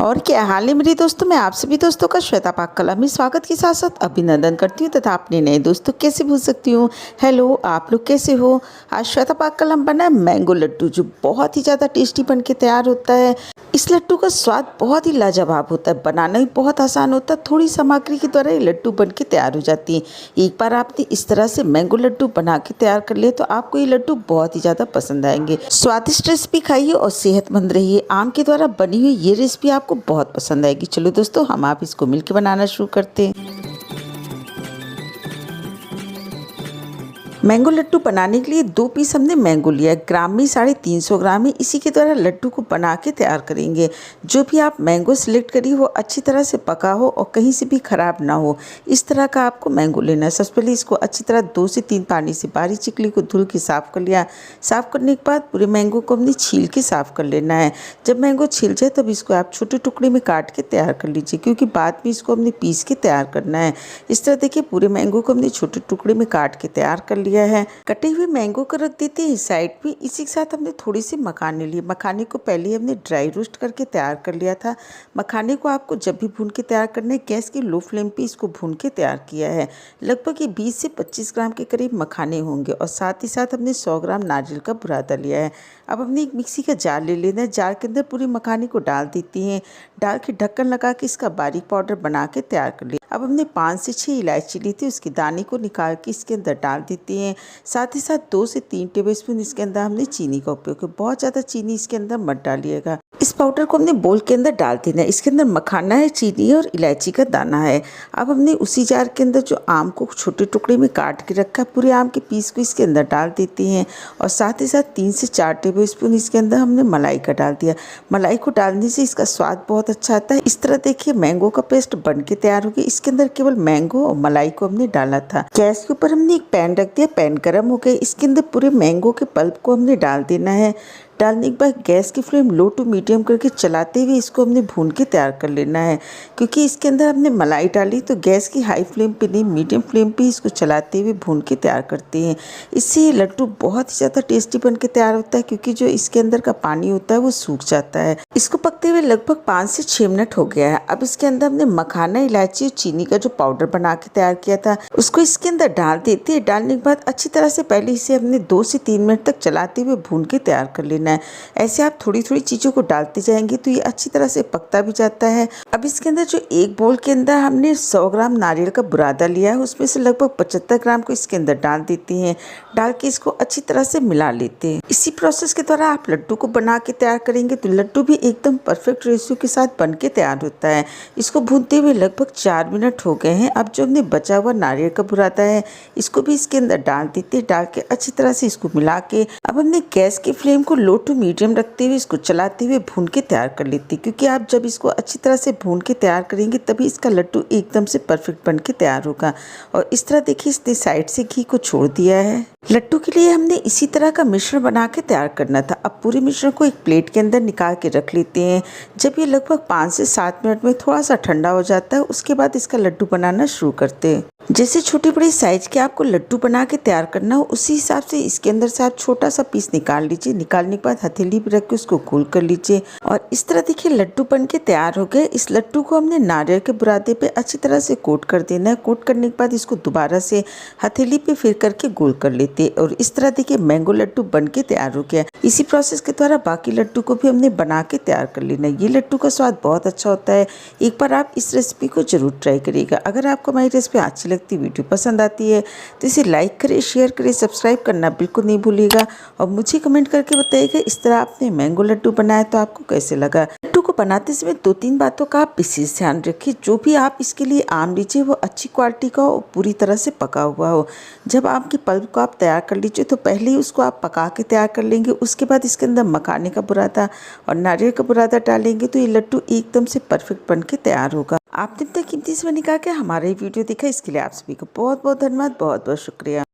और क्या हाल है मेरे दोस्तों। मैं आप सभी दोस्तों का श्वेता पाक कला में स्वागत के साथ साथ अभिनंदन करती हूँ तथा अपने नए दोस्तों कैसे भूल सकती हूँ। हेलो, आप लोग कैसे हो। आज श्वेता पाक कला में बना है मैंगो लड्डू, जो बहुत ही ज़्यादा टेस्टी बन के तैयार होता है। इस लड्डू का स्वाद बहुत ही लाजवाब होता है, बनाना भी बहुत आसान होता है। थोड़ी सामग्री के द्वारा ये लड्डू बन के तैयार हो जाती है। एक बार आपने इस तरह से मैंगो लड्डू बना के तैयार कर लिया तो आपको ये लड्डू बहुत ही ज़्यादा पसंद आएंगे। स्वादिष्ट रेसिपी खाइए और सेहतमंद रहिए। आम के द्वारा बनी हुई ये रेसिपी आपको बहुत पसंद आएगी। चलो दोस्तों, हम आप इसको मिलकर बनाना शुरू करते हैं। मैंगो लड्डू बनाने के लिए 2 पीस हमने मैंगो लिया है। ग्राम में 350 ग्राम है। इसी के द्वारा लड्डू को बना के तैयार करेंगे। जो भी आप मैंगो सिलेक्ट करिए वो अच्छी तरह से पका हो और कहीं से भी ख़राब ना हो, इस तरह का आपको मैंगो लेना है। सबसे पहले इसको अच्छी तरह 2 से 3 पानी से बारीक चिकली को धुल के साफ़ कर लिया। साफ़ करने के बाद पूरे मैंगो को हमने छील के साफ़ कर लेना है। जब मैंगो छिल जाए तब इसको आप छोटे टुकड़े में काट के तैयार कर लीजिए, क्योंकि बाद में इसको हमने पीस के तैयार करना है। इस तरह देखिए, पूरे मैंगो को हमने छोटे टुकड़े में काट के तैयार कर लिया है। कटे हुए मैंगो को रख देते हैं साइड पे। इसी के साथ हमने थोड़ी सी मखाने लिए। मखाने को पहले हमने ड्राई रोस्ट करके तैयार कर लिया था। मखाने को आपको जब भी भून के तैयार करना है, गैस की लो फ्लेम पे इसको भून के तैयार किया है। लगभग ये 20 से 25 ग्राम के करीब मखाने होंगे। और साथ ही साथ हमने 100 ग्राम नारियल का बुरादा लिया है। अब हमने एक मिक्सी का जार ले लेना है। जार के अंदर पूरी मखाने को डाल देती हैं। डाल के ढक्कन लगा के इसका बारीक पाउडर बना के तैयार कर लिया। अब हमने 5 से 6 इलायची ली थी, उसके दाने को निकाल के इसके अंदर डाल देती हैं। साथ ही साथ 2 से 3 टेबलस्पून इसके अंदर हमने चीनी का उपयोग किया। बहुत ज़्यादा चीनी इसके अंदर मत डालिएगा। इस पाउडर को हमने बोल के अंदर डाल देना है। इसके अंदर मखाना है, चीनी है और इलायची का दाना है। अब हमने उसी जार के अंदर जो आम को छोटे टुकड़े में काट के रखा है, पूरे आम के पीस को इसके अंदर डाल देते हैं। और साथ ही साथ 3 से 4 टेबलस्पून इसके अंदर हमने मलाई का डाल दिया। मलाई को डालने से इसका स्वाद बहुत अच्छा आता है। इस तरह देखिए, मैंगो का पेस्ट बन के तैयार हो गया। इसके अंदर केवल मैंगो और मलाई को हमने डाला था। गैस के ऊपर हमने एक पैन रख दिया। पैन गर्म हो गया। इसके अंदर पूरे मैंगो के पल्प को हमने डाल देना है। डालने के बाद गैस की फ्लेम लो टू मीडियम करके चलाते हुए इसको हमने भून के तैयार कर लेना है। क्योंकि इसके अंदर हमने मलाई डाली तो गैस की हाई फ्लेम पे नहीं, मीडियम फ्लेम पे इसको चलाते हुए भून के तैयार करते हैं। इससे ये लड्डू बहुत ही ज़्यादा टेस्टी बन के तैयार होता है, क्योंकि जो इसके अंदर का पानी होता है वो सूख जाता है। इसको पकते हुए लगभग 5 से 6 मिनट हो गया है। अब इसके अंदर हमने मखाना, इलायची और चीनी का जो पाउडर बना के तैयार किया था उसको इसके अंदर डाल देते हैं। डालने के बाद अच्छी तरह से पहले इसे हमने 2 से 3 मिनट तक चलाते हुए भून के तैयार कर लेना है। ऐसे आप थोड़ी थोड़ी चीज़ों को डालते जाएंगे तो ये अच्छी तरह से पकता भी जाता है। अब इसके अंदर जो एक बोल के अंदर हमने 100 ग्राम नारियल का बुरादा लिया है, उसमें से लगभग 75 ग्राम को इसके अंदर डाल देते हैं। डाल के इसको अच्छी तरह से मिला लेते हैं। इसी प्रोसेस के द्वारा आप लड्डू को बना के तैयार करेंगे तो लड्डू भी एकदम परफेक्ट रेशियो के साथ बन के तैयार होता है। इसको भूनते हुए लगभग 4 मिनट हो गए हैं। अब जो हमने बचा हुआ नारियल का बुरादा है इसको भी इसके अंदर डाल देते हैं। डाल के अच्छी तरह से इसको मिला के अब हमने गैस की फ्लेम को लो टू मीडियम रखते हुए इसको चलाते हुए भून के तैयार कर लेते हैं। क्योंकि आप जब इसको अच्छी तरह से भून के तैयार करेंगे तभी इसका लड्डू एकदम से परफेक्ट बन के तैयार होगा। और इस तरह देखिए, इसने साइड से घी को छोड़ दिया है। लड्डू के लिए हमने इसी तरह का मिश्रण बना के तैयार करना था। अब पूरे मिश्रण को एक प्लेट के अंदर निकाल के रख लेते हैं। जब ये लगभग 5 से 7 मिनट में थोड़ा सा ठंडा हो जाता है, उसके बाद इसका लड्डू बनाना शुरू करते हैं। जैसे छोटे बड़े साइज के आपको लड्डू बना के तैयार करना हो, उसी हिसाब से इसके अंदर से आप छोटा सा पीस निकाल लीजिए। निकालने के बाद हथेली पे रख के उसको गोल कर लीजिए। और इस तरह देखिए, लड्डू बन के तैयार हो गए। इस लड्डू को हमने नारियल के बुरादे पे अच्छी तरह से कोट कर देना है। कोट करने के बाद इसको दोबारा से हथेली पे फिर करके गोल कर लेते हैं। और इस तरह देखिए, मैंगो लड्डू बन के तैयार हो गया। इसी प्रोसेस के द्वारा बाकी लड्डू को भी हमने बना के तैयार कर लेना है। ये लड्डू का स्वाद बहुत अच्छा होता है। एक बार आप इस रेसिपी को जरूर ट्राई करिएगा। अगर आपको हमारी रेसिपी अच्छी लगती, वीडियो पसंद आती है तो इसे लाइक करें, शेयर करें, सब्सक्राइब करना बिल्कुल नहीं भूलिएगा। और मुझे कमेंट करके बताइएगा इस तरह आपने मैंगो लड्डू बनाया तो आपको कैसे लगा। लड्डू को बनाते समय 2-3 बातों का आप विशेष ध्यान रखिए। जो भी आप इसके लिए आम लीजिए वो अच्छी क्वालिटी का हो, पूरी तरह से पका हुआ हो। जब आम की पल्प को आप तैयार कर लीजिए तो पहले ही उसको आप पका के तैयार कर लेंगे। उसके बाद इसके अंदर मखाने का बुरादा और नारियल का बुरादा डालेंगे तो ये लड्डू एकदम से परफेक्ट बन के तैयार होगा। आपने इतना कीमती समय निकाल के हमारा ये वीडियो देखा, इसके लिए आप सभी को बहुत बहुत धन्यवाद, बहुत बहुत शुक्रिया।